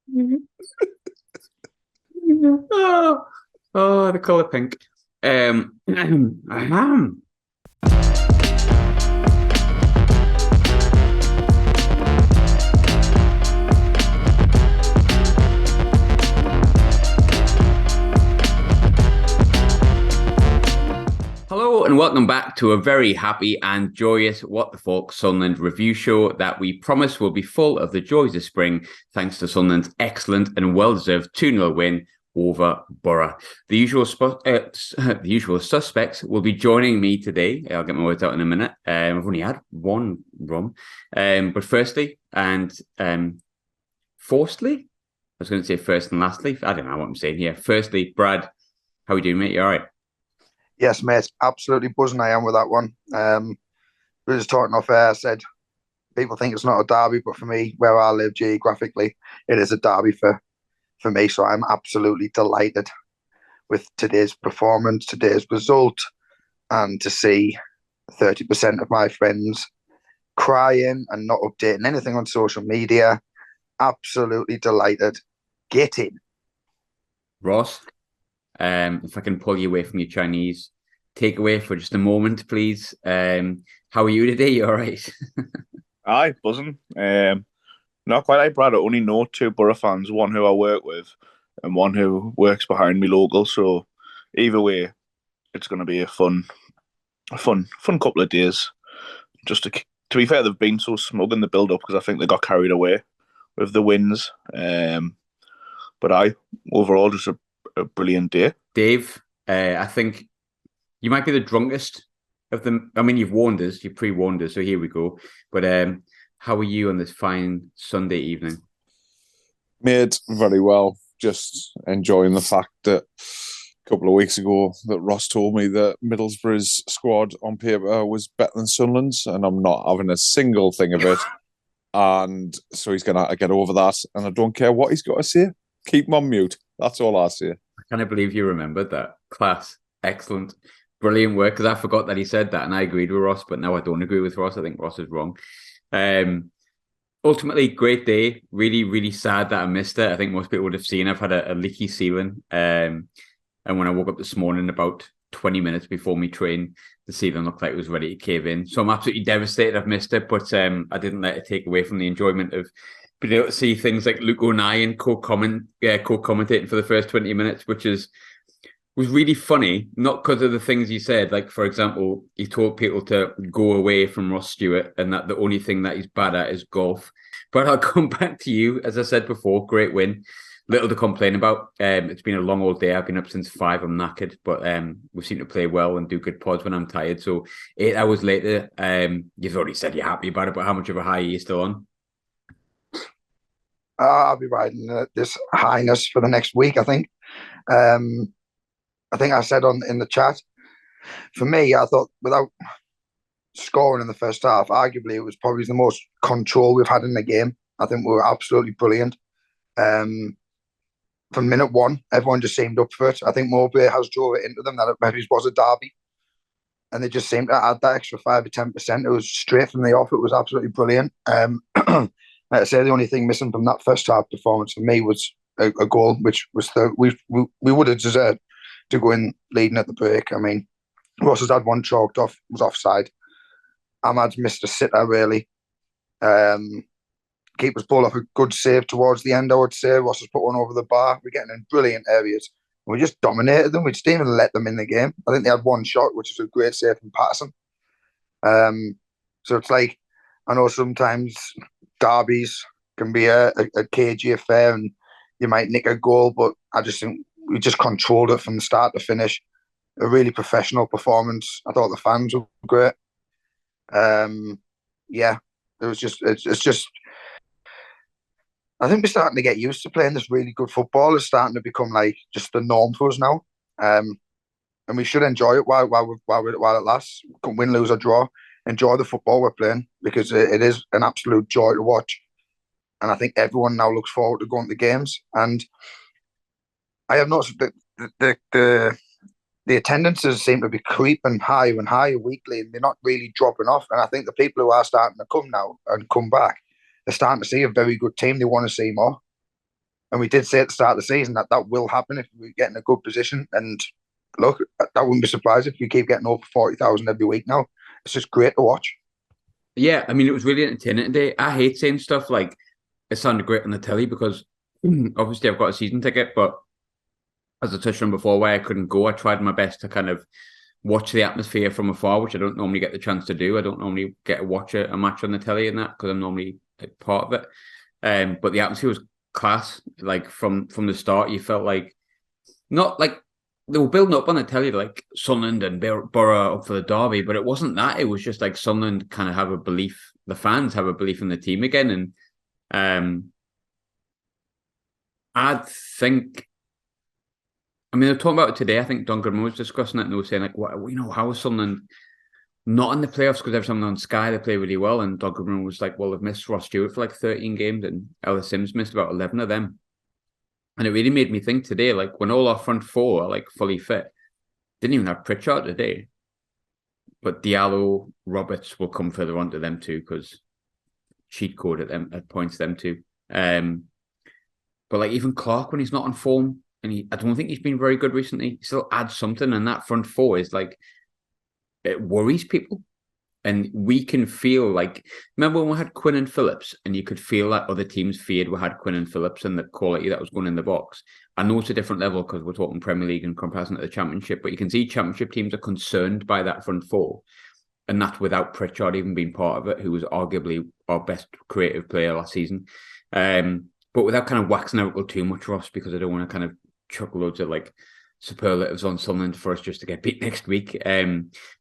Oh, the colour pink. I am. Hello and welcome back to a very happy and joyous What the Falk Sunderland review show that we promise will be full of the joys of spring thanks to Sunderland's excellent and well-deserved 2-0 win over Boro. The usual suspects will be joining me today. I'll get my words out in a minute. I've only had one rum. But firstly and forcedly, I was going to say first and lastly. I don't know what I'm saying here. Firstly, Brad, how are you doing, mate? You all right? Yes, mate, absolutely buzzing I am with that one. We were just talking off air. I said people think it's not a derby, but for me, where I live geographically, it is a derby for me. So I'm absolutely delighted with today's performance, today's result, and to see 30% of my friends crying and not updating anything on social media. Absolutely delighted. Get in. Ross, if I can pull you away from your Chinese takeaway for just a moment, please. How are you today? You all right? Aye, buzzing. Not quite like Brad. I only know two Boro fans, one who I work with and one who works behind me local. So either way, it's going to be a fun couple of days. Just to be fair, they've been so smug in the build-up because I think they got carried away with the wins. But overall, just a brilliant day. Dave, I think you might be the drunkest of them. I mean, you've warned us, you pre-warned us, so here we go. But how are you on this fine Sunday evening? Made very well. Just enjoying the fact that a couple of weeks ago that Ross told me that Middlesbrough's squad on paper was better than Sunderland's, and I'm not having a single thing of it. And so he's going to have to get over that. And I don't care what he's got to say. Keep him on mute. That's all I say. I can't believe you remembered that. Class. Excellent. Brilliant work, because I forgot that he said that and I agreed with Ross, but now I don't agree with Ross. I think Ross is wrong. Ultimately, great day. Really, really sad that I missed it. I think most people would have seen I've had a leaky ceiling. And when I woke up this morning, about 20 minutes before me train, the ceiling looked like it was ready to cave in. So I'm absolutely devastated I've missed it, but I didn't let it take away from the enjoyment of being able to see things like Luke O'Nien co-commentating for the first 20 minutes, which was really funny, not because of the things he said. Like, for example, he told people to go away from Ross Stewart and that the only thing that he's bad at is golf. But I'll come back to you. As I said before, great win. Little to complain about. It's been a long old day. I've been up since 5. I'm knackered, but we seem to play well and do good pods when I'm tired. So 8 hours later, you've already said you're happy about it, but how much of a high are you still on? I'll be riding this highness for the next week, I think. I think I said in the chat, for me, I thought without scoring in the first half, arguably it was probably the most control we've had in the game. I think we were absolutely brilliant. From minute one, everyone just seemed up for it. I think Mowbray has drove it into them that it maybe was a derby. And they just seemed to add that extra 5 or 10%. It was straight from the off. It was absolutely brilliant. Like I say, the only thing missing from that first half performance for me was a goal, which was we would have deserved to go in leading at the break. I mean, Ross has had one chalked off, was offside. Ahmad's missed a sitter, really. Keeper's pulled off a good save towards the end, I would say. Ross has put one over the bar. We're getting in brilliant areas. We just dominated them. We just didn't even let them in the game. I think they had one shot, which was a great save from Patterson. So it's like, I know sometimes derbies can be a cagey affair and you might nick a goal, but I just think we just controlled it from start to finish. A really professional performance. I thought the fans were great. Yeah, it's just. I think we're starting to get used to playing this really good football. It's starting to become like just the norm for us now. And we should enjoy it while it lasts. Win, lose or draw, enjoy the football we're playing because it is an absolute joy to watch. And I think everyone now looks forward to going to games. And I have noticed that the attendances seem to be creeping higher and higher weekly, and they're not really dropping off. And I think the people who are starting to come now and come back, they're starting to see a very good team. They want to see more. And we did say at the start of the season that that will happen if we get in a good position. And look, I wouldn't be surprised if we keep getting over 40,000 every week now. It's just great to watch. Yeah, I mean, it was really entertaining today. I hate saying stuff like it sounded great on the telly because obviously I've got a season ticket, but as I touched on before, where I couldn't go, I tried my best to kind of watch the atmosphere from afar, which I don't normally get the chance to do. I don't normally get to watch a match on the telly and that because I'm normally part of it. But the atmosphere was class. Like from the start, you felt like not like they were building up on the telly like Sunderland and Boro up for the derby, but it wasn't that. It was just like Sunderland kind of have a belief, the fans have a belief in the team again, and I think. I mean, they're talking about it today. I think Don Goodman was discussing it, and they were saying like, "What how is Sunderland not in the playoffs because every time on Sky they play really well?" And Don Goodman was like, "Well, they've missed Ross Stewart for like 13 games, and Ellis Sims missed about 11 of them." And it really made me think today, like when all our front four are like fully fit, didn't even have Pritchard today, but Diallo, Roberts will come further on to them too because cheat code at them at points them too. But like even Clark when he's not on form. And I don't think he's been very good recently. He still adds something, and that front four is like it worries people. And we can feel like remember when we had Quinn and Phillips, and you could feel that other teams feared we had Quinn and Phillips and the quality that was going in the box. I know it's a different level because we're talking Premier League in comparison to the Championship, but you can see Championship teams are concerned by that front four, and that's without Pritchard even being part of it, who was arguably our best creative player last season. But without kind of waxing out too much, Ross, because I don't want to kind of chuck loads of like superlatives on Sunderland for us just to get beat next week.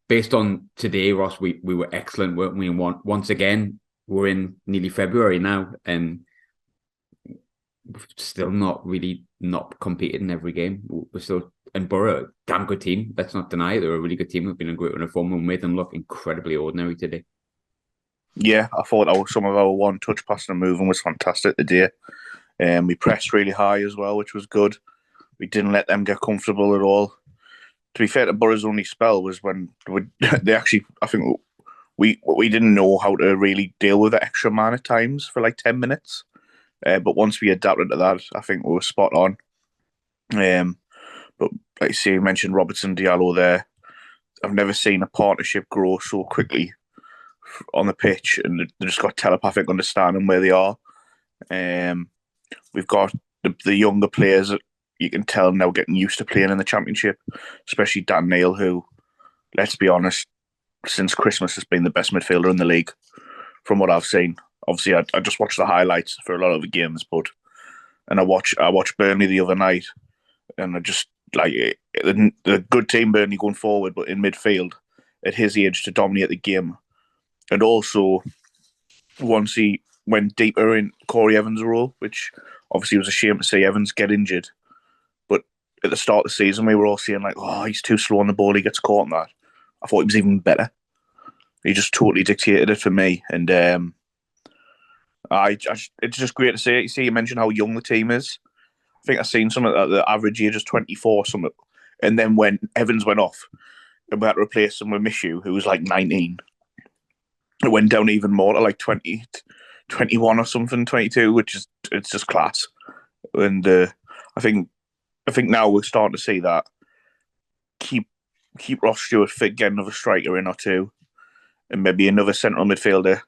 Based on today, Ross, we were excellent, weren't we? Once again, we're in nearly February now, and still not competing in every game. We're still in Boro, damn good team. Let's not deny it. They're a really good team. We've been a great run of form and made them look incredibly ordinary today. Yeah, I thought some of our one-touch passing and moving was fantastic today. We pressed really high as well, which was good. We didn't let them get comfortable at all. To be fair, the Boro's only spell was when they actually, I think we didn't know how to really deal with the extra man at times for like 10 minutes. But once we adapted to that, I think we were spot on. But like you say, you mentioned Robertson, Diallo there. I've never seen a partnership grow so quickly on the pitch, and they just got telepathic understanding where they are. We've got the younger players that you can tell now getting used to playing in the Championship, especially Dan Neil, who, let's be honest, since Christmas has been the best midfielder in the league from what I've seen. Obviously, I just watched the highlights for a lot of the games, and I watched Burnley the other night, and I just like the good team Burnley going forward, but in midfield at his age to dominate the game, and also once he went deeper in Corey Evans' role, which obviously was a shame to see Evans get injured. But at the start of the season, we were all saying like, "Oh, he's too slow on the ball. He gets caught in that." I thought he was even better. He just totally dictated it for me, and it's just great to see it. You see, you mentioned how young the team is. I think I've seen something that the average age is 24, something. And then when Evans went off, and we had to replace him with Mishu, who was like 19, it went down even more to like 20, 21 or something, 22, which is it's just class. And I think now we're starting to see that. Keep Ross Stewart fit, get another striker in or two, and maybe another central midfielder.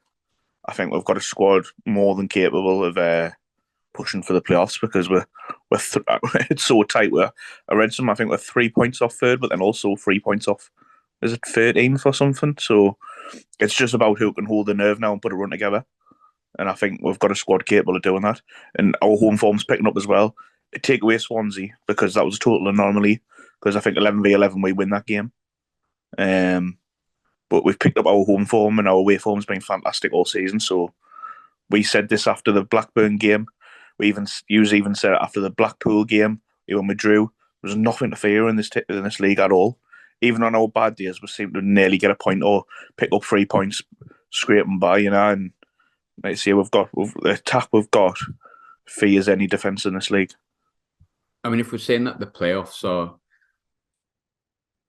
I think we've got a squad more than capable of pushing for the playoffs because it's so tight. I read some. I think we're 3 points off third, but then also 3 points off. Is it 13th or something? So it's just about who can hold the nerve now and put a run together. And I think we've got a squad capable of doing that. And our home form's picking up as well. Take away Swansea because that was a total anomaly. Because I think 11v11 we win that game. But we've picked up our home form and our away form's been fantastic all season. So we said this after the Blackburn game. You even said it after the Blackpool game when we drew. There's nothing to fear in this league at all. Even on our bad days, we seem to nearly get a point or pick up 3 points, scraping by, And let's see, the attack we've got fears any defence in this league. I mean, if we're saying that the playoffs are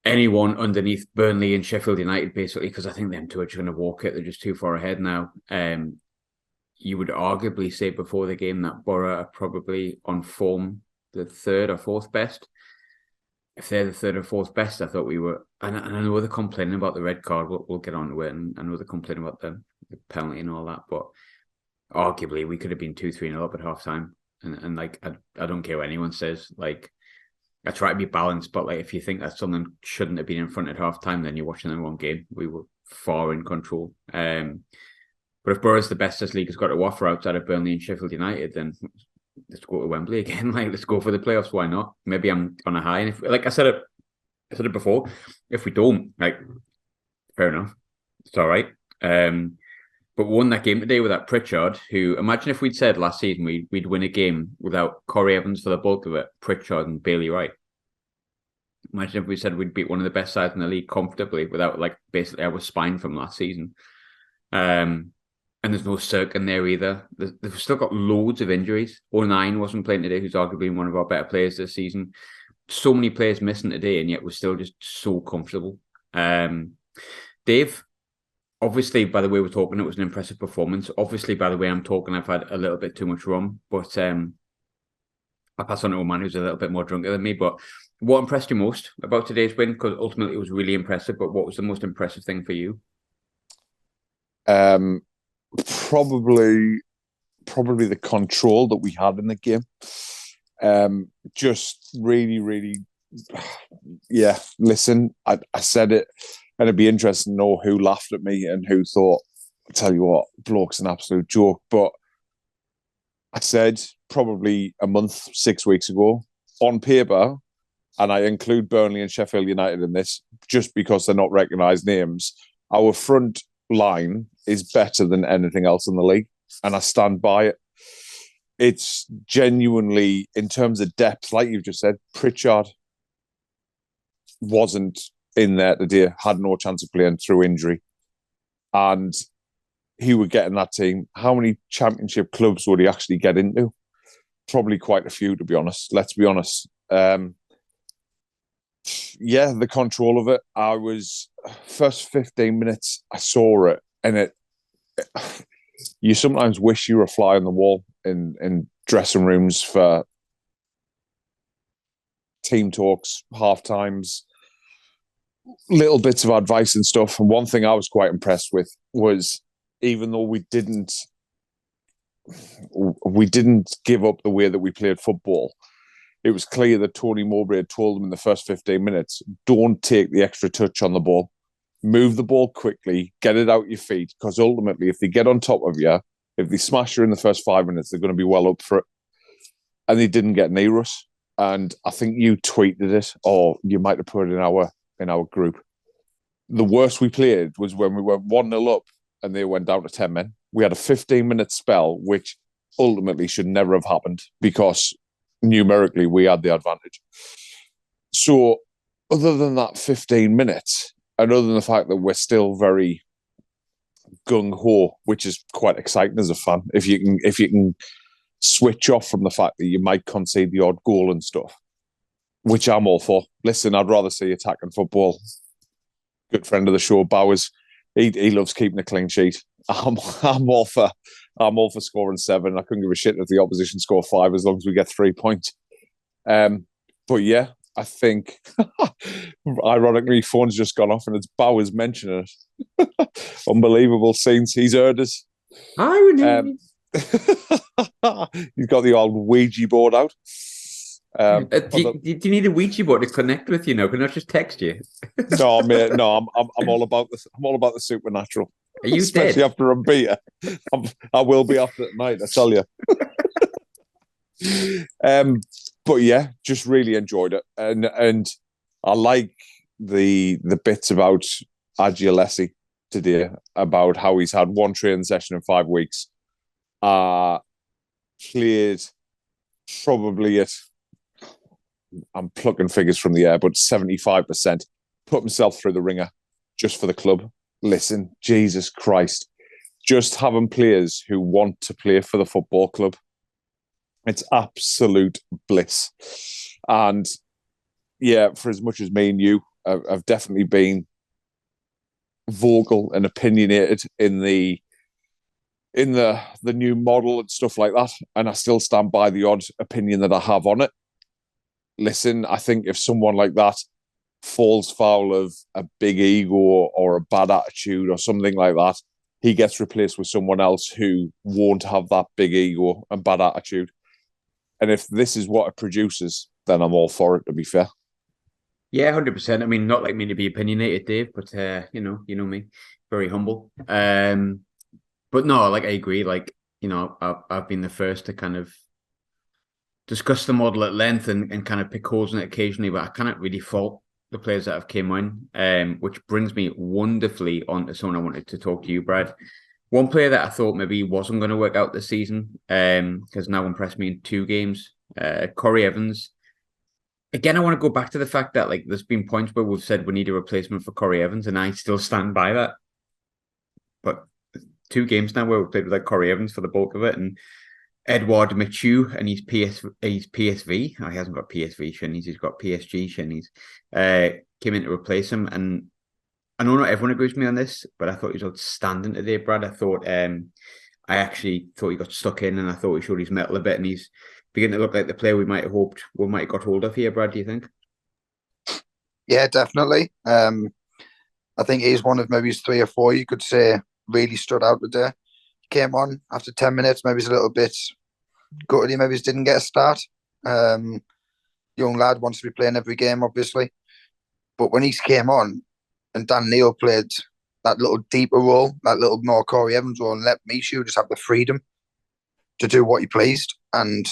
anyone underneath Burnley and Sheffield United, basically, because I think them two are going to walk it. They're just too far ahead now. you would arguably say before the game that Boro are probably on form the third or fourth best. If they're the third or fourth best, I thought we were. And I know they're complaining about the red card. We'll get on to it. And I know they're complaining about the penalty and all that. But arguably, we could have been 2-3-0 up at half time. And like, I don't care what anyone says. Like, I try to be balanced. But like, if you think that something shouldn't have been in front at half time, then you're watching the wrong game. We were far in control. But if Boro's the best this league has got to offer outside of Burnley and Sheffield United, then let's go to Wembley again. Like, let's go for the playoffs. Why not? Maybe I'm on a high. And if, like I said it before, if we don't, like, fair enough. It's all right. But we won that game today with that Pritchard, who, imagine if we'd said last season we'd win a game without Corey Evans for the bulk of it, Pritchard and Bailey Wright. Imagine if we said we'd beat one of the best sides in the league comfortably without, like, basically our spine from last season. And there's no Cirque in there either. They've still got loads of injuries. O'Nien wasn't playing today, who's arguably one of our better players this season. So many players missing today, and yet we're still just so comfortable. Dave, obviously, by the way we're talking, it was an impressive performance. Obviously, by the way I'm talking, I've had a little bit too much rum, but I'll pass on to a man who's a little bit more drunker than me. But what impressed you most about today's win? Because ultimately it was really impressive, but what was the most impressive thing for you? Probably the control that we had in the game. Just really, yeah. Listen, I said it, and it'd be interesting to know who laughed at me and who thought, I tell you what, bloke's an absolute joke. But I said probably a month, 6 weeks ago, on paper, and I include Burnley and Sheffield United in this just because they're not recognised names, our front line is better than anything else in the league, and I stand by it. It's genuinely, in terms of depth, like you've just said, Pritchard wasn't in there today, had no chance of playing through injury, and he would get in that team. How many championship clubs would he actually get into? Probably quite a few, to be honest. Let's be honest. Yeah, the control of it. I was first 15 minutes, I saw it, and you sometimes wish you were a fly on the wall in dressing rooms for team talks, half times, little bits of advice and stuff. And one thing I was quite impressed with was, even though we didn't give up the way that we played football, it was clear that Tony Mowbray had told them in the first 15 minutes, don't take the extra touch on the ball. Move the ball quickly, get it out your feet, because ultimately, if they get on top of you, if they smash you in the first 5 minutes, they're going to be well up for it. And they didn't get near us. And I think you tweeted it, or you might have put it in our group. The worst we played was when we went 1-0 up and they went down to 10 men. We had a 15-minute spell, which ultimately should never have happened because numerically we had the advantage. So other than that 15 minutes, and other than the fact that we're still very gung-ho, which is quite exciting as a fan, if you can switch off from the fact that you might concede the odd goal and stuff, which I'm all for. Listen, I'd rather see attacking football. Good friend of the show, Bowers, he loves keeping a clean sheet. I'm all for scoring 7. I couldn't give a shit if the opposition score 5 as long as we get 3 points. But yeah, I think ironically, phone's just gone off and it's Bowers mentioning it. Unbelievable scenes. He's heard us. Irony. He's got the old Ouija board out. Do you need a Ouija board to connect with? Can I just text you? No, mate. No, I'm all about this. I'm all about the supernatural. Are you especially dead? after a beer? I will be after it tonight. I tell you. But yeah, just really enjoyed it, and I like the bits about Agiolesi today about how he's had one training session in 5 weeks. Played probably at, I'm plucking figures from the air, but 75%, put himself through the ringer just for the club. Listen, Jesus Christ, just having players who want to play for the football club, it's absolute bliss. And yeah, for as much as me and you have definitely been vocal and opinionated in the in the new model and stuff like that. And I still stand by the odd opinion that I have on it. Listen, I think if someone like that falls foul of a big ego or a bad attitude or something like that, he gets replaced with someone else who won't have that big ego and bad attitude. And if this is what it produces, then I'm all for it, to be fair. Yeah, 100%. I mean, not like me to be opinionated, Dave, but you know me, very humble. But no, like I agree. Like, you know, I've been the first to kind of discuss the model at length and kind of pick holes in it occasionally, but I cannot really fault the players that have came on. Which brings me wonderfully on to someone I wanted to talk to you, Brad. One player that I thought maybe wasn't going to work out this season, has now impressed me in 2 games. Corey Evans. Again, I want to go back to the fact that like there's been points where we've said we need a replacement for Corey Evans, and I still stand by that. But 2 games now where we played with like Corey Evans for the bulk of it, and Edouard Michu, and he's PSV. Oh, he hasn't got PSV shinies, he's got PSG shinies. Came in to replace him, and I know not everyone agrees with me on this, but I thought he was outstanding today, Brad. I actually thought he got stuck in, and I thought he showed his mettle a bit, and he's beginning to look like the player we might have hoped we might have got hold of here, Brad. Do you think? Yeah, definitely. I think he's one of maybe 3 or 4 you could say really stood out today. Came on after 10 minutes, maybe he's a little bit gutted he maybe just didn't get a start. Young lad wants to be playing every game, obviously. But when he came on and Dan Neil played that little deeper role, that little more Corey Evans role, and let Michu just have the freedom to do what he pleased. And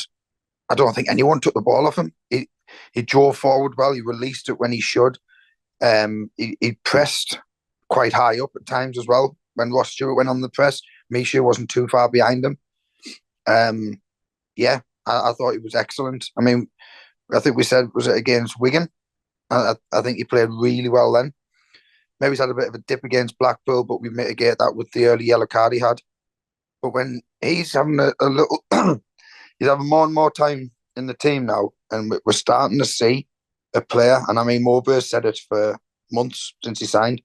I don't think anyone took the ball off him. He drove forward well. He released it when he should. He pressed quite high up at times as well. When Ross Stewart went on the press, Michu wasn't too far behind him. I thought he was excellent. I mean, I think we said, was it against Wigan? I think he played really well then. Maybe he's had a bit of a dip against Blackpool, but we mitigate that with the early yellow card he had. But when he's having a little, he's having more and more time in the team now, and we're starting to see a player. And I mean, Mowbray said it for months since he signed.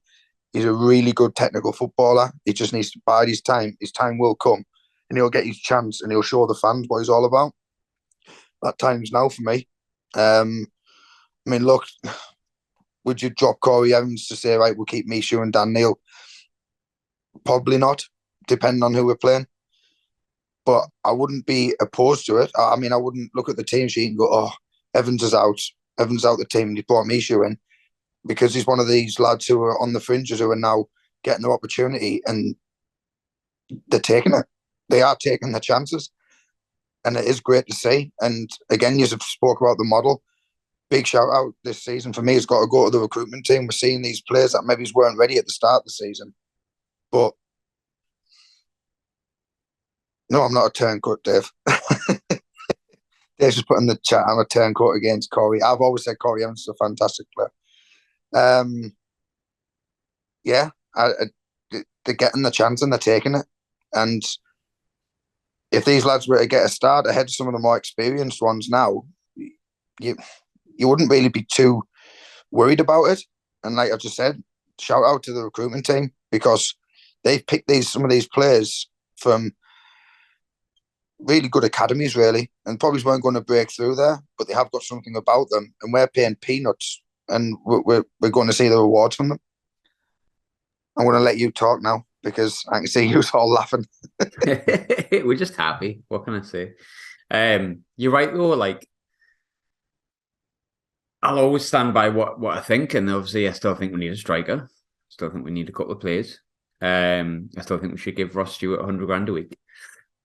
He's a really good technical footballer. He just needs to bide his time. His time will come, and he'll get his chance, and he'll show the fans what he's all about. That time's now for me. I mean, look, would you drop Corey Evans to say, right, we'll keep Michu and Dan Neil? Probably not, depending on who we're playing. But I wouldn't be opposed to it. I mean, I wouldn't look at the team sheet and go, oh, Evans is out. Evans out the team, and he brought Michu in. Because he's one of these lads who are on the fringes who are now getting their opportunity, and they're taking it. They are taking the chances. And it is great to see. And again, you spoke about the model. Big shout out this season for me has got to go to the recruitment team. We're seeing these players that maybe weren't ready at the start of the season. But no, I'm not a turncoat, Dave. Dave's just put in the chat, I'm a turncoat against Corey. I've always said Corey Evans is a fantastic player. They're getting the chance and they're taking it. And if these lads were to get a start ahead of some of the more experienced ones now, you wouldn't really be too worried about it. And like I just said, shout out to the recruitment team, because they've picked some of these players from really good academies, really, and probably weren't going to break through there, but they have got something about them, and we're paying peanuts, and we're going to see the rewards from them. I'm going to let you talk now, because I can see you all laughing. We're just happy. What can I say? You're right though. Like, I'll always stand by what I think, and obviously, I still think we need a striker. Still think we need a couple of players. I still think we should give Ross Stewart 100 grand a week.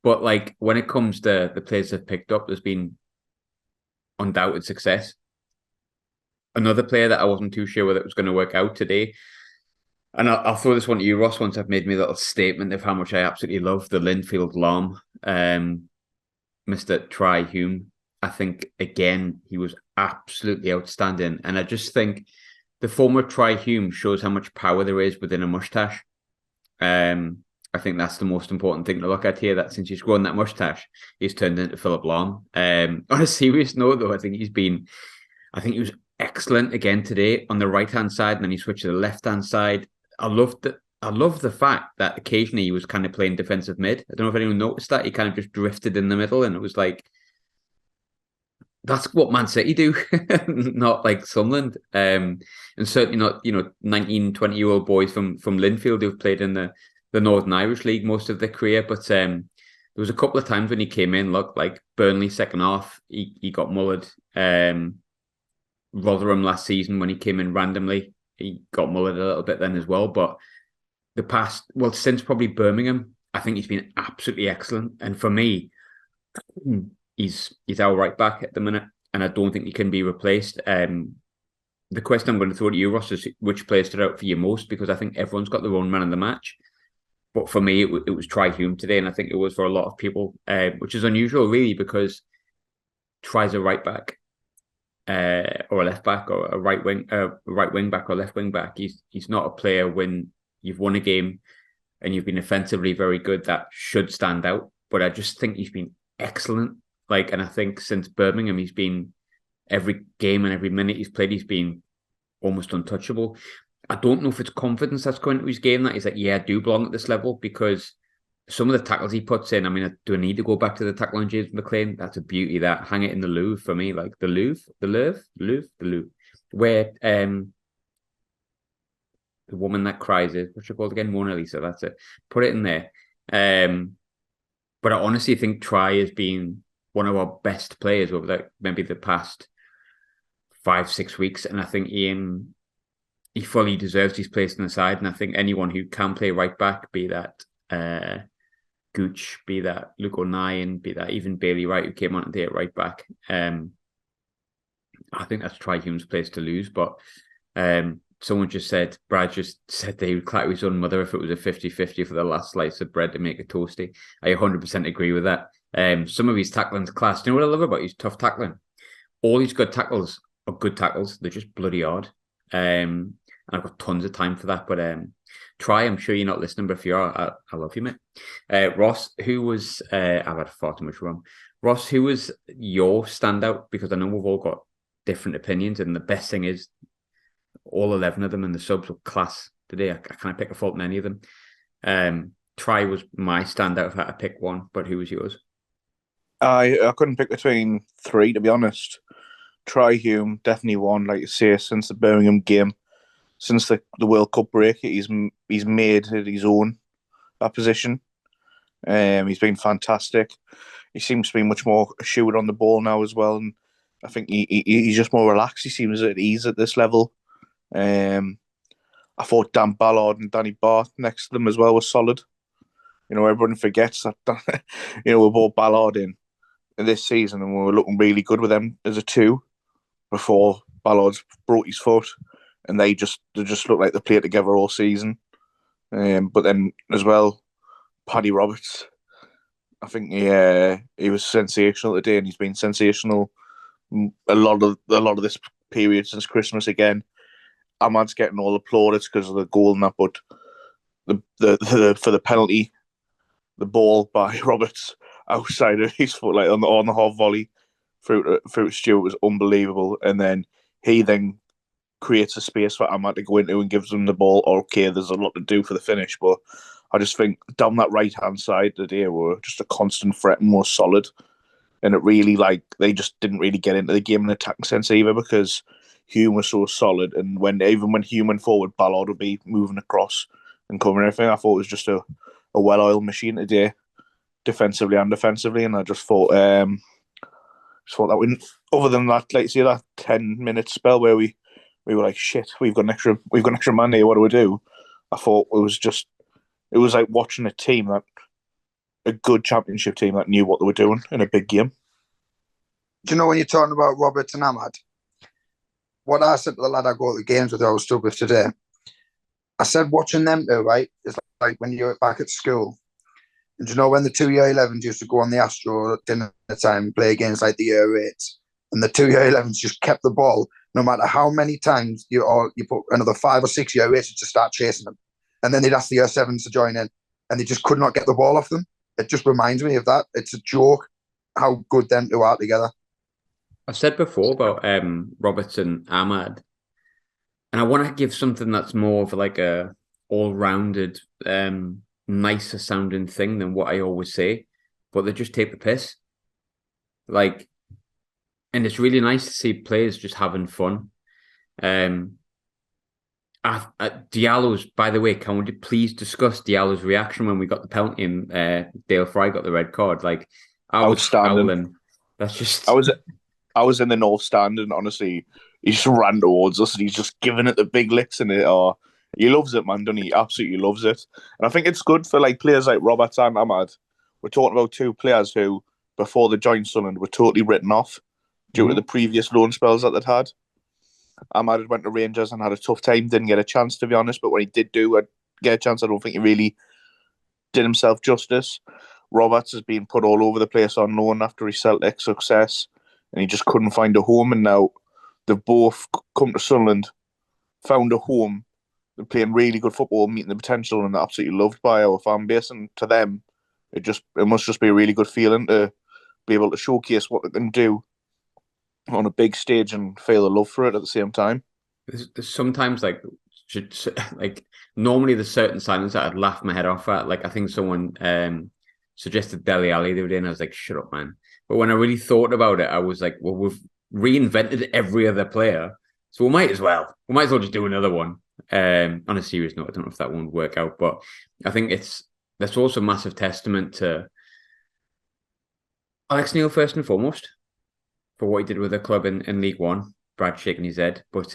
But like, when it comes to the players they've picked up, there's been undoubted success. Another player that I wasn't too sure whether it was going to work out today, and I'll throw this one to you, Ross, once I've made my little statement of how much I absolutely love the Linfield Lam, Mr. Tri Hume. I think, again, he was absolutely outstanding. And I just think the former Tri Hume shows how much power there is within a mustache. I think that's the most important thing to look at here, that since he's grown that mustache, he's turned into Philip Lahm. On a serious note, though, I think he was excellent again today on the right-hand side, and then he switched to the left-hand side. I loved I love the fact that occasionally he was kind of playing defensive mid. I don't know if anyone noticed that. He kind of just drifted in the middle, and it was like, that's what Man City do, not like Sunderland. And certainly not, 19, 20-year-old boys from Linfield who've played in the Northern Irish League most of their career. But there was a couple of times when he came in, look, like Burnley second half, he got mullered. Rotherham last season when he came in randomly, he got mullered a little bit then as well. But since probably Birmingham, I think he's been absolutely excellent. And for me, he's our right back at the minute, and I don't think he can be replaced. The question I'm going to throw to you, Ross, is which player stood out for you most? Because I think everyone's got their own man in the match. But for me, it was Try Hume today, and I think it was for a lot of people, which is unusual, really, because Try's a right back, or a left back, or a right wing back, or left wing back. He's not a player when you've won a game and you've been offensively very good that should stand out. But I just think he's been excellent. And I think since Birmingham, he's been every game and every minute he's played, he's been almost untouchable. I don't know if it's confidence that's going to his game that he's like, yeah, I do belong at this level, because some of the tackles he puts in, I mean, do I need to go back to the tackle on James McLean? That's a beauty. That hang it in the Louvre for me, like the Louvre, where the woman that cries is, what's she called again? Mona Lisa. That's it. Put it in there. But I honestly think Try has been one of our best players over maybe the past 5-6 weeks, and I think he fully deserves his place in the side. And I think anyone who can play right back, be that Gooch, be that Luke O'Nien, be that even Bailey Wright, who came on today at right back, I think that's Try Hume's place to lose. But someone just said, Brad just said that he would clatter his own mother if it was a 50-50 for the last slice of bread to make a toasty. I 100% agree with that. Some of his tackling's class. Do you know what I love about his tough tackling? All his good tackles are good tackles. They're just bloody hard. And I've got tons of time for that. But Try, I'm sure you're not listening, but if you are, I love you, mate. Ross, who was... I've had far too much rum. Ross, who was your standout? Because I know we've all got different opinions, and the best thing is all 11 of them in the subs were class today. I can't pick a fault in any of them. Try was my standout if I had to pick one, but who was yours? I couldn't pick between three, to be honest. Try Hume, definitely one, like you say, since the Birmingham game, since the World Cup break, he's made it his own, that position. He's been fantastic. He seems to be much more assured on the ball now as well, and I think he's just more relaxed. He seems at ease at this level. I thought Dan Ballard and Danny Barth next to them as well was solid. Everyone forgets that we brought Ballard in this season and we were looking really good with them as a two before Ballard's broke his foot, and they just look like they played together all season. But then as well, Paddy Roberts, I think he was sensational today, and he's been sensational a lot of this period since Christmas again. Ahmad's getting all the plaudits because of the goal and that, but the for the penalty, the ball by Roberts outside of his foot, like on the half volley through Stewart, was unbelievable. And then he creates a space for Ahmad to go into and gives them the ball. Okay, there's a lot to do for the finish, but I just think down that right hand side today were just a constant threat and more solid. And it really, they just didn't really get into the game in an attacking sense either, because Hume was so solid. And even when Hume went forward, Ballard would be moving across and covering everything. I thought it was just a well-oiled machine today, defensively and defensively. And I just thought that other than that, like, see that 10-minute spell where we were like, shit, we've got an extra man here, what do we do? I thought it was like watching a good championship team that knew what they were doing in a big game. Do you know, when you're talking about Roberts and Ahmad, what I said to the lad I go to the games with, I was stuck with today, I said watching them two, right, it's like when you're back at school. And you know when the 2 year 11s used to go on the Astro at dinner time and play against like the year 8s, and the 2 year 11s just kept the ball no matter how many times you put another 5 or 6 year 8s to start chasing them, and then they'd ask the year 7s to join in, and they just could not get the ball off them. It just reminds me of that. It's a joke how good them two are together. I've said before about Roberts and Ahmad, and I want to give something that's more of like all-rounded, nicer sounding thing than what I always say, but they just take the piss. Like, and it's really nice to see players just having fun. Diallo's, by the way, can we please discuss Diallo's reaction when we got the penalty and Dale Fry got the red card? Like, I was howling. That's just. I was in the north stand, and honestly, he just ran towards us, and he's just giving it the big licks in it. Oh, he loves it, man. Doesn't he? Absolutely loves it. And I think it's good for like players like Roberts and Ahmad. We're talking about two players who, before they joined Sunderland, were totally written off due to the previous loan spells that they'd had. Ahmad had went to Rangers and had a tough time, didn't get a chance, to be honest. But when he did get a chance, I don't think he really did himself justice. Roberts has been put all over the place on loan after his Celtic success, and he just couldn't find a home. And now they've both come to Sunderland, found a home. They're playing really good football, meeting the potential, and they're absolutely loved by our fan base. And to them, it must just be a really good feeling to be able to showcase what they can do on a big stage and feel the love for it at the same time. There's sometimes like normally there's certain signings that I'd laugh my head off at. Like I think someone suggested Dele Alli the other day, and I was like, "Shut up, man!" But when I really thought about it, I was like, "Well, we've reinvented every other player, so we might as well just do another one." On a serious note, I don't know if that one would work out, but I think that's also a massive testament to Alex Neil first and foremost, for what he did with the club in League One. Brad shaking his head. But,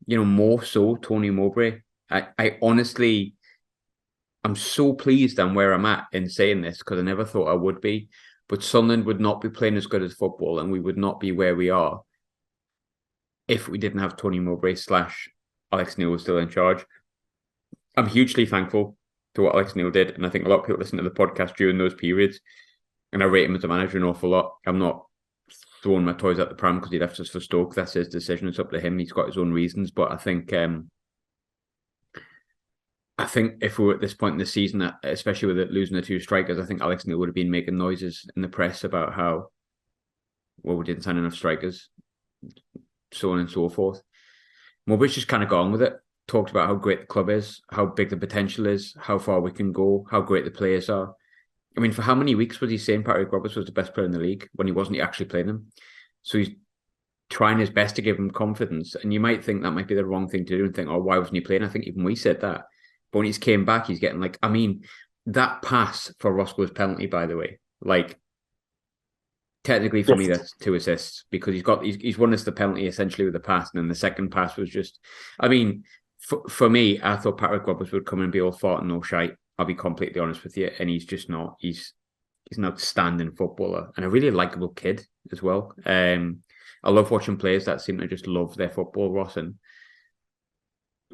more so Tony Mowbray. I honestly, I'm so pleased I'm where I'm at in saying this, because I never thought I would be. But Sunderland would not be playing as good as football, and we would not be where we are if we didn't have Tony Mowbray / Alex Neil was still in charge. I'm hugely thankful to what Alex Neil did, and I think a lot of people listen to the podcast during those periods, and I rate him as a manager an awful lot. I'm not throwing my toys at the pram because he left us for Stoke. That's his decision. It's up to him. He's got his own reasons. But I think if we were at this point in the season, especially with losing the two strikers, I think Alex Neil would have been making noises in the press about how, well, we didn't sign enough strikers, so on and so forth. Mowbray's just kind of gone with it. Talked about how great the club is, how big the potential is, how far we can go, how great the players are. I mean, for how many weeks was he saying Patrick Roberts was the best player in the league when he wasn't actually playing him? So he's trying his best to give him confidence. And you might think that might be the wrong thing to do and think, oh, why wasn't he playing? I think even we said that. But when he's came back, he's getting that pass for Roscoe's penalty, by the way, technically for me, that's 2 assists, because he's won us the penalty essentially with the pass. And then the second pass was just, for me, I thought Patrick Roberts would come and be all fart and no shite. I'll be completely honest with you, and he's just not. He's an outstanding footballer and a really likable kid as well. I love watching players that seem to just love their football, Ross, and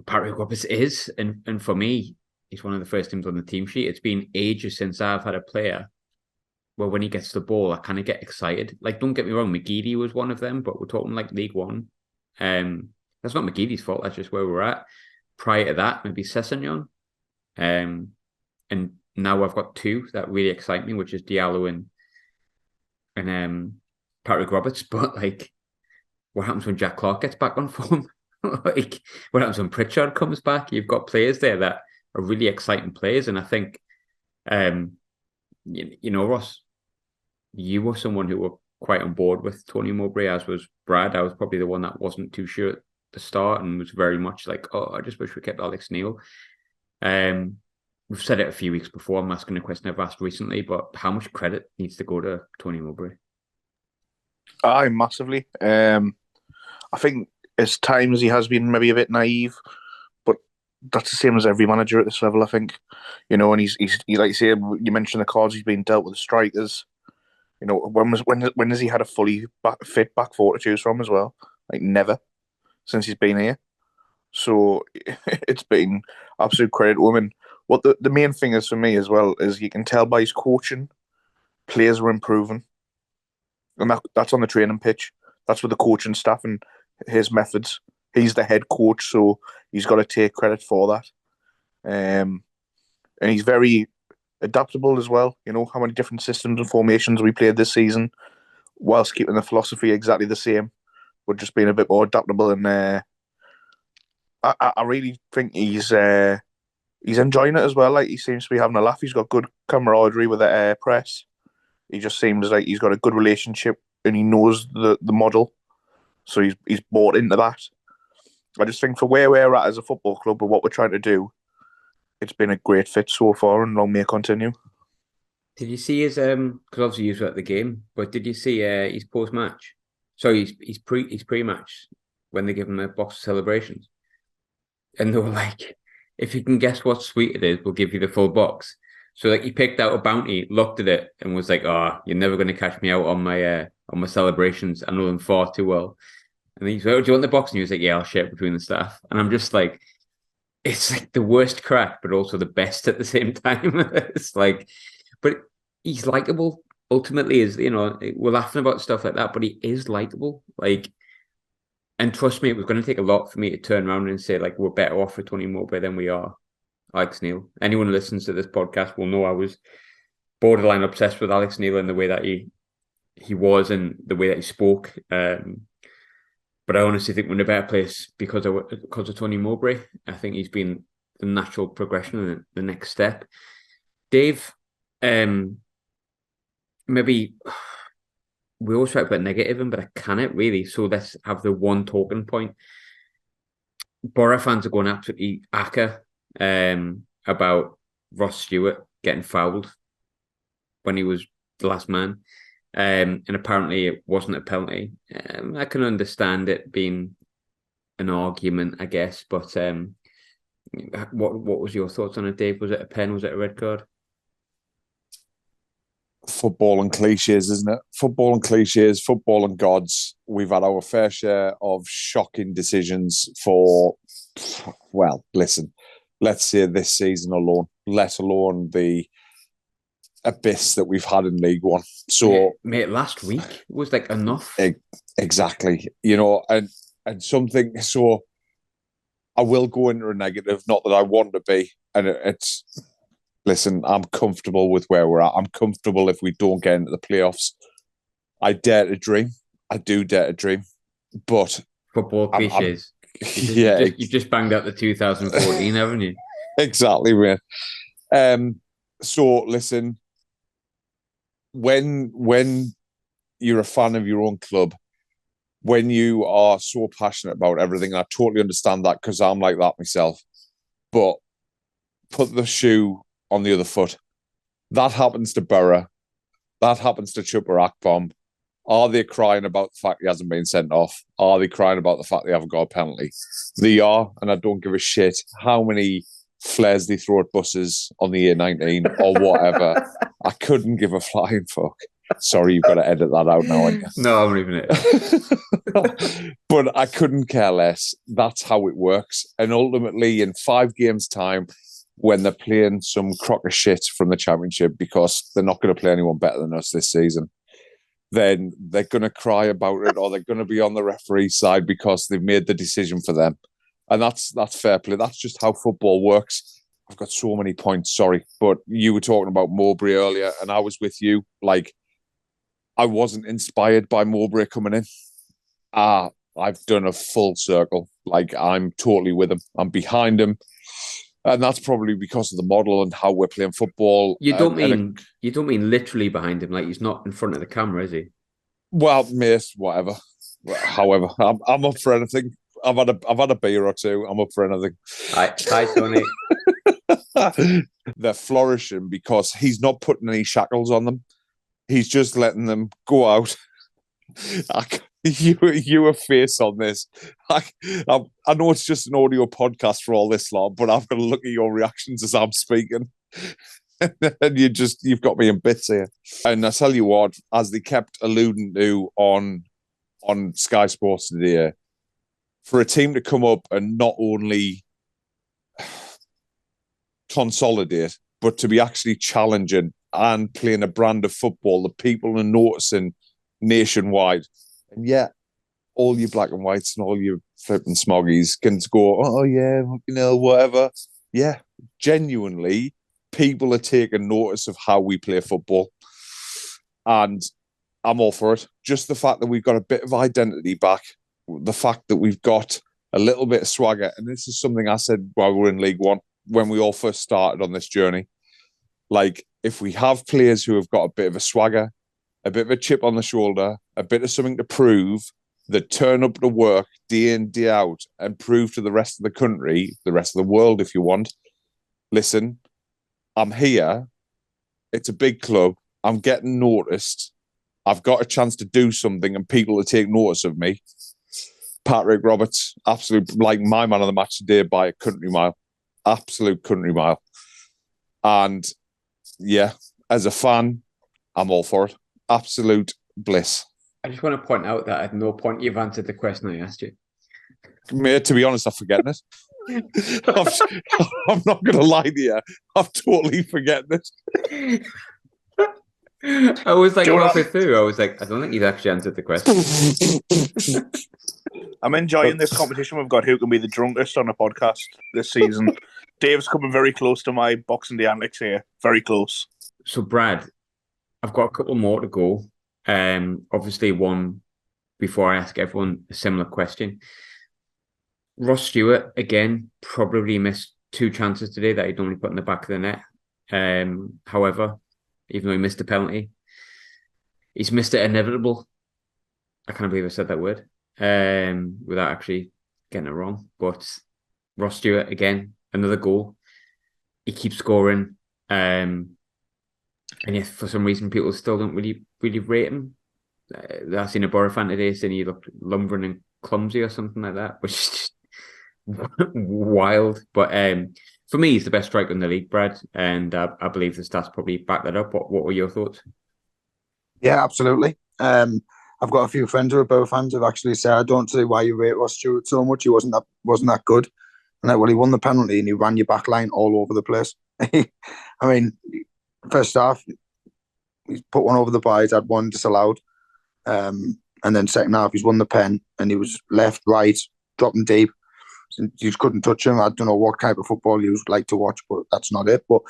Patrick Roberts is. And for me, he's one of the first teams on the team sheet. It's been ages since I've had a player where when he gets the ball, I kind of get excited. Like, don't get me wrong, McGeady was one of them, but we're talking like League One. That's not McGeady's fault. That's just where we're at. Prior to that, maybe Sessegnon. And now I've got 2 that really excite me, which is Diallo and Patrick Roberts. But what happens when Jack Clark gets back on form? What happens when Pritchard comes back? You've got players there that are really exciting players, and I think, Ross, you were someone who were quite on board with Tony Mowbray, as was Brad. I was probably the one that wasn't too sure at the start and was very much like, oh, I just wish we kept Alex Neil. We've said it a few weeks before. I'm asking a question I've asked recently, but how much credit needs to go to Tony Mowbray? Aye, massively. I think at times he has been maybe a bit naive, but that's the same as every manager at this level, I think. And he's like you say, you mentioned the cards he's been dealt with the strikers. When has he had a fully fit back four to choose from as well? Never since he's been here. So it's been absolute credit to him. And what the main thing is for me as well is you can tell by his coaching, players are improving. And that's on the training pitch. That's with the coaching staff and his methods. He's the head coach, so he's got to take credit for that. And he's very adaptable as well. How many different systems and formations we played this season, whilst keeping the philosophy exactly the same, but just being a bit more adaptable. And I really think he's he's enjoying it as well. Like, he seems to be having a laugh. He's got good camaraderie with the air press. He just seems like he's got a good relationship and he knows the model. So he's bought into that. I just think for where we're at as a football club and what we're trying to do, it's been a great fit so far, and long may it continue. Did you see his because obviously you were at the game, but did you see his post match? Sorry, his pre match when they give him a box of celebrations, and they were like, "If you can guess what sweet it is, we'll give you the full box." So like he picked out a bounty, looked at it, and was like, "Oh, you're never going to catch me out on my celebrations. I know them far too well." And he's like, "Oh, do you want the box?" And he was like, "Yeah, I'll share it between the staff." And I'm just like, it's like the worst crack, but also the best at the same time. It's like, but he's likable. Ultimately, is we're laughing about stuff like that, but he is likable. Like, and trust me, it was going to take a lot for me to turn around and say like we're better off with Tony Mowbray than we are Alex Neil. Anyone who listens to this podcast will know I was borderline obsessed with Alex Neil and the way that he was and the way that he spoke. But I honestly think we're in a better place because of Tony Mowbray. I think he's been the natural progression and the next step. Dave, maybe we always talk about negative, but I cannot really. So let's have the one talking point. Boro fans are going absolutely acca about Ross Stewart getting fouled when he was the last man. And apparently it wasn't a penalty. I can understand it being an argument, I guess. But what was your thoughts on it, Dave? Was it a pen? Was it a red card? Football and cliches, isn't it? Football and cliches, football and gods. We've had our fair share of shocking decisions for, well, listen, let's say this season alone, let alone the abyss that we've had in League One. So, mate, last week was like enough. Exactly, and something. So, I will go into a negative, not that I want to be, and it's. Listen, I'm comfortable with where we're at. I'm comfortable if we don't get into the playoffs. I dare to dream. I do dare to dream, but football cliches. You've just banged out the 2014, haven't you? Exactly, man. So listen. When you're a fan of your own club, when you are so passionate about everything, I totally understand that because I'm like that myself. But put the shoe on the other foot. That happens to Boro. That happens to Chupa Akpom. Are they crying about the fact he hasn't been sent off? Are they crying about the fact they haven't got a penalty? They are, and I don't give a shit how many flares they throw at buses on the A19 or whatever. I couldn't give a flying fuck. Sorry, you've got to edit that out now. No, I'm leaving it. But I couldn't care less. That's how it works. And ultimately, in 5 games' time, when they're playing some crock of shit from the Championship because they're not going to play anyone better than us this season, then they're going to cry about it or they're going to be on the referee's side because they've made the decision for them. And that's fair play. That's just how football works. I've got so many points, sorry. But you were talking about Mowbray earlier and I was with you. Like, I wasn't inspired by Mowbray coming in. I've done a full circle. Like, I'm totally with him. I'm behind him. And that's probably because of the model and how we're playing football. You don't mean literally behind him, like he's not in front of the camera, is he? Well, mate, whatever. However, I'm up for anything. I've had a beer or two. I'm up for anything. Hi, Tony. They're flourishing because he's not putting any shackles on them. He's just letting them go out. You a face on this. I know it's just an audio podcast for all this lot, but I've got to look at your reactions as I'm speaking. And you've got me in bits here. And I tell you what, as they kept alluding to on Sky Sports today, for a team to come up and not only consolidate, but to be actually challenging and playing a brand of football that people are noticing nationwide. And yet, all you black and whites and all you flipping smoggies can go, oh yeah, whatever. Yeah, genuinely, people are taking notice of how we play football. And I'm all for it. Just the fact that we've got a bit of identity back, the fact that we've got a little bit of swagger, and this is something I said while we were in League One. when we all first started on this journey. Like, if we have players who have got a bit of a swagger, a bit of a chip on the shoulder, a bit of something to prove, that turn up to work day in, day out and prove to the rest of the country, the rest of the world, if you want, listen, I'm here. It's a big club. I'm getting noticed. I've got a chance to do something and people to take notice of me. Patrick Roberts, absolute, like my man of the match today by a country mile. Absolute country mile. And yeah, as a fan, I'm all for it. Absolute bliss. I just want to point out that at no point you've answered the question I asked you. Mate, to be honest, I've forgotten it. I'm not going to lie to you. I'm totally forgetting it. I was like halfway through. I was like, I don't think you've actually answered the question. I'm enjoying this competition we've got. Who can be the drunkest on a podcast this season? Dave's coming very close to my Boxing Day antics here. Very close. So, Brad, I've got a couple more to go. Obviously, one before I ask everyone a similar question. Ross Stewart, again, probably missed 2 chances today that he'd normally put in the back of the net. However, even though he missed a penalty, he's missed it inevitable. I can't believe I said that word without actually getting it wrong. But Ross Stewart, again, another goal. He keeps scoring. And yet, for some reason, people still don't really rate him. I seen a Boro fan today saying he looked lumbering and clumsy or something like that, which is just wild. But for me, he's the best striker in the league, Brad, and I believe the stats probably back that up. What were your thoughts? Yeah, absolutely. I've got a few friends who are Boro fans who've actually said, I don't see why you rate Ross Stewart so much. He wasn't that good. And like, well, he won the penalty and he ran your back line all over the place. I mean, first half, he's put one over the bar, he's had one disallowed. And then second half, he's won the pen and he was left, right, dropping deep. You just couldn't touch him. I don't know what type of football you like to watch, but that's not it. But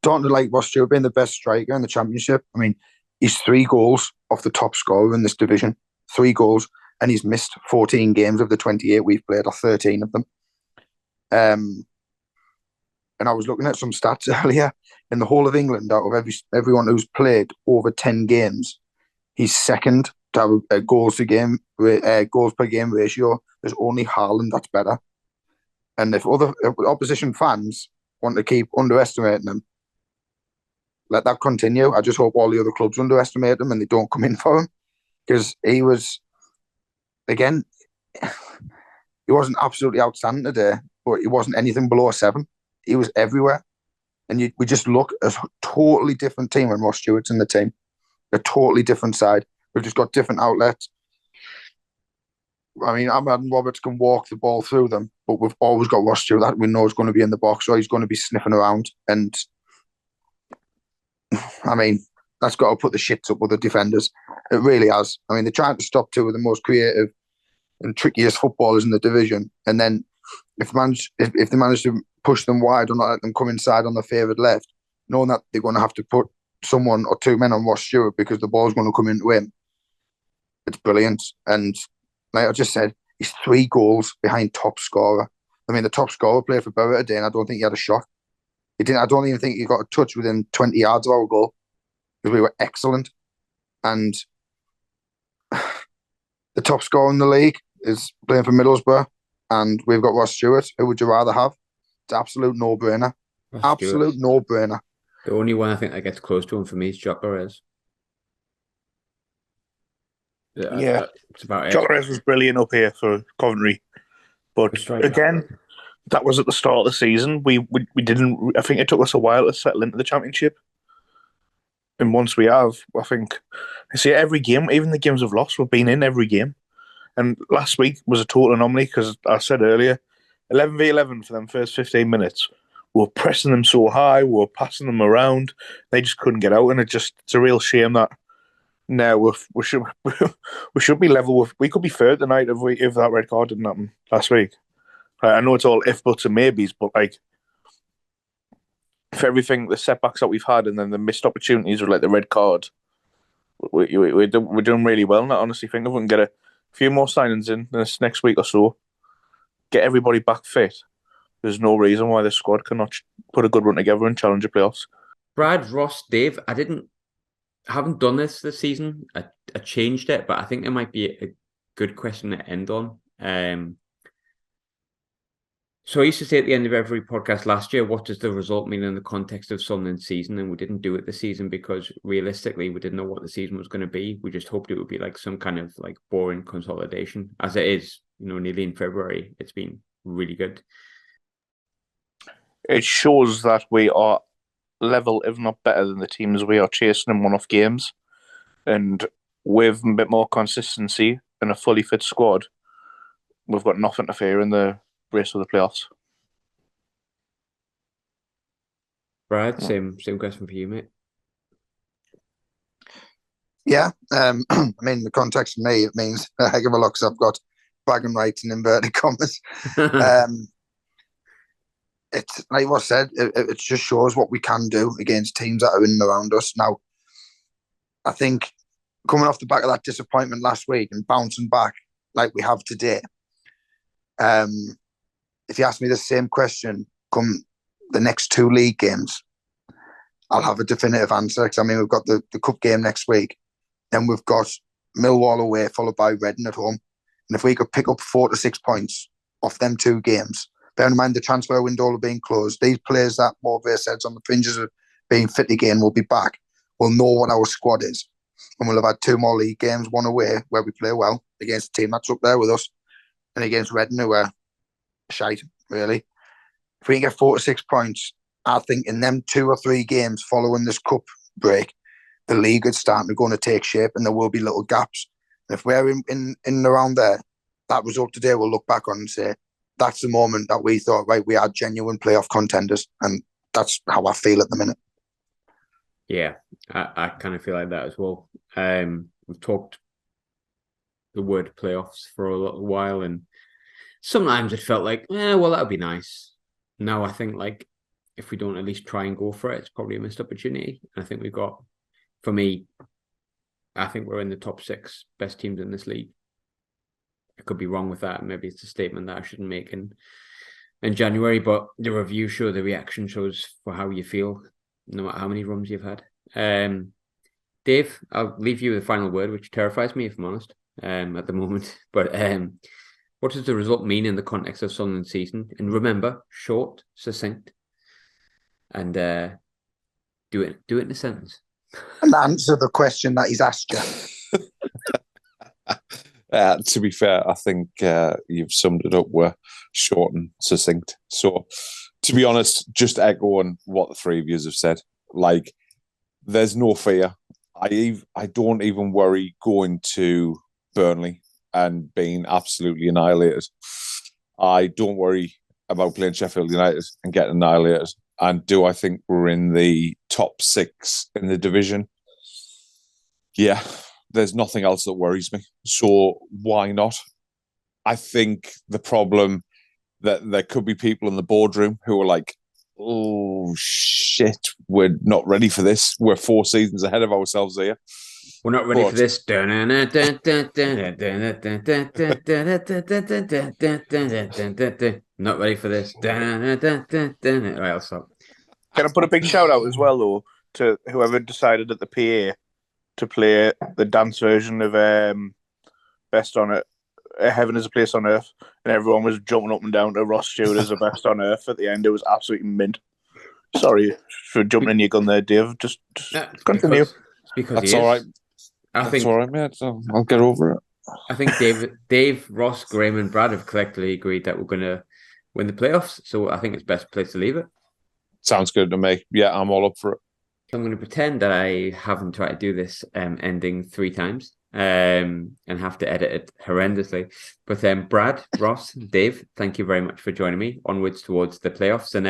don't like Ross Stewart being the best striker in the Championship. I mean, he's 3 goals off the top scorer in this division. 3 goals. And he's missed 14 games of the 28 we've played, or 13 of them. And I was looking at some stats earlier. In the whole of England, out of everyone who's played over 10 games, he's second to have a goals per game ratio. There's only Haaland that's better. And if opposition fans want to keep underestimating him, let that continue. I just hope all the other clubs underestimate him and they don't come in for him. Because he was, again, he wasn't absolutely outstanding today, but he wasn't anything below a 7. He was everywhere. And we just look at a totally different team when Ross Stewart's in the team. A totally different side. We've just got different outlets. I mean, Ahmad and Roberts can walk the ball through them, but we've always got Ross Stewart that we know is going to be in the box, or he's going to be sniffing around. And I mean, that's got to put the shits up with the defenders. It really has. I mean, they're trying to stop 2 of the most creative and trickiest footballers in the division. And then if they manage to push them wide or not let them come inside on the favoured left, knowing that they're going to have to put someone or 2 men on Ross Stewart because the ball's going to come into him, it's brilliant. And like I just said, he's 3 goals behind top scorer. I mean, the top scorer played for Boro today, and I don't think he had a shot. He didn't. I don't even think he got a touch within 20 yards of our goal because we were excellent. And the top scorer in the league is playing for Middlesbrough, and we've got Ross Stewart. Who would you rather have? It's absolute no-brainer. Absolute no-brainer. The only one I think that gets close to him for me is Jokeres. Yeah, it's about it. Jokeres was brilliant up here for Coventry, but again, that was at the start of the season. We didn't. I think it took us a while to settle into the Championship, and once we have, I think I see every game, even the games we've lost, we've been in every game. And last week was a total anomaly because I said earlier, 11v11 for them first 15 minutes. We were pressing them so high, we were passing them around, they just couldn't get out, and it's a real shame that. No, we should be level with. We could be third tonight if that red card didn't happen last week. I know it's all if buts and maybes, but like for everything, the setbacks that we've had and then the missed opportunities with like the red card, we're doing really well. And I honestly think if we can get a few more signings in this next week or so, get everybody back fit, there's no reason why the squad cannot put a good run together and challenge the playoffs. Brad, Ross, Dave, I haven't done this season. I changed it, but I think it might be a good question to end on. So I used to say at the end of every podcast last year, what does the result mean in the context of Sunderland's season? And we didn't do it this season because realistically, we didn't know what the season was going to be. We just hoped it would be like some kind of like boring consolidation. As it is, nearly in February, it's been really good. It shows that we are level, if not better, than the teams we are chasing in one-off games. And with a bit more consistency and a fully fit squad, we've got nothing to fear in the race of the playoffs. Brad, same question for you, mate. Yeah, I mean, the context for me, it means a heck of a lot because I've got bragging rights in inverted commas. It's like what I said, it just shows what we can do against teams that are in and around us. Now, I think coming off the back of that disappointment last week and bouncing back like we have today, if you ask me the same question come the next 2 league games, I'll have a definitive answer. Because I mean, we've got the cup game next week, then we've got Millwall away, followed by Reading at home. And if we could pick up 4 to 6 points off them 2 games, bearing in mind the transfer window will being closed, these players that Morvay said on the fringes of being fit again will be back. We'll know what our squad is. And we'll have had 2 more league games, one away where we play well against a team that's up there with us, and against Reading, who are shite, really. If we can get 4 to 6 points, I think in them 2 or 3 games following this cup break, the league is starting to go to take shape and there will be little gaps. And if we're in and around there, that result today we'll look back on and say, that's the moment that we thought, right, we are genuine playoff contenders. And that's how I feel at the minute. Yeah, I kind of feel like that as well. We've talked the word playoffs for a little while, and sometimes it felt like, well, that would be nice. Now I think like if we don't at least try and go for it, it's probably a missed opportunity. I think we've got, for me, I think we're in the top 6 best teams in this league. I could be wrong with that. Maybe it's a statement that I shouldn't make in January, but the review show, the reaction shows for how you feel, no matter how many runs you've had. Dave, I'll leave you the final word, which terrifies me, if I'm honest, at the moment. But what does the result mean in the context of Sunderland's season? And remember, short, succinct, and do it in a sentence. And answer the question that he's asked you. To be fair, I think you've summed it up well, short and succinct. So, to be honest, just echoing what the 3 of you have said, like, there's no fear. I don't even worry going to Burnley and being absolutely annihilated. I don't worry about playing Sheffield United and getting annihilated. And do I think we're in the top 6 in the division? Yeah. There's nothing else that worries me. So why not? I think the problem that there could be people in the boardroom who are like, oh, shit, we're not ready for this. We're 4 seasons ahead of ourselves here. We're not ready for this. Not ready for this. All right, I'll stop. Can I put a big shout out as well, though, to whoever decided at the PA to play the dance version of Best on Earth, Heaven is a Place on Earth, and everyone was jumping up and down to Ross Stewart as the Best on Earth at the end. It was absolutely mint. Sorry for jumping in your gun there, Dave. Just continue. It's because that's all right. That's all right, mate. I'll get over it. I think Dave, Ross, Graham, and Brad have collectively agreed that we're going to win the playoffs. So I think it's best place to leave it. Sounds good to me. Yeah, I'm all up for it. I'm going to pretend that I haven't tried to do this ending 3 times and have to edit it horrendously. But Brad, Ross, Dave, thank you very much for joining me. Onwards towards the playoffs and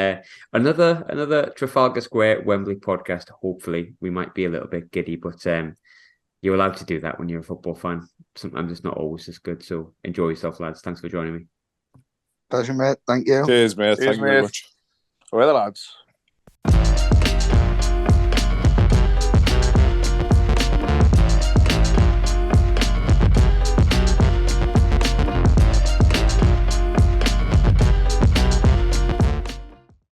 another Trafalgar Square Wembley podcast. Hopefully, we might be a little bit giddy, but you're allowed to do that when you're a football fan. Sometimes it's not always as good. So enjoy yourself, lads. Thanks for joining me. Pleasure, mate. Thank you. Cheers, mate. Thank you very much. Where are the lads?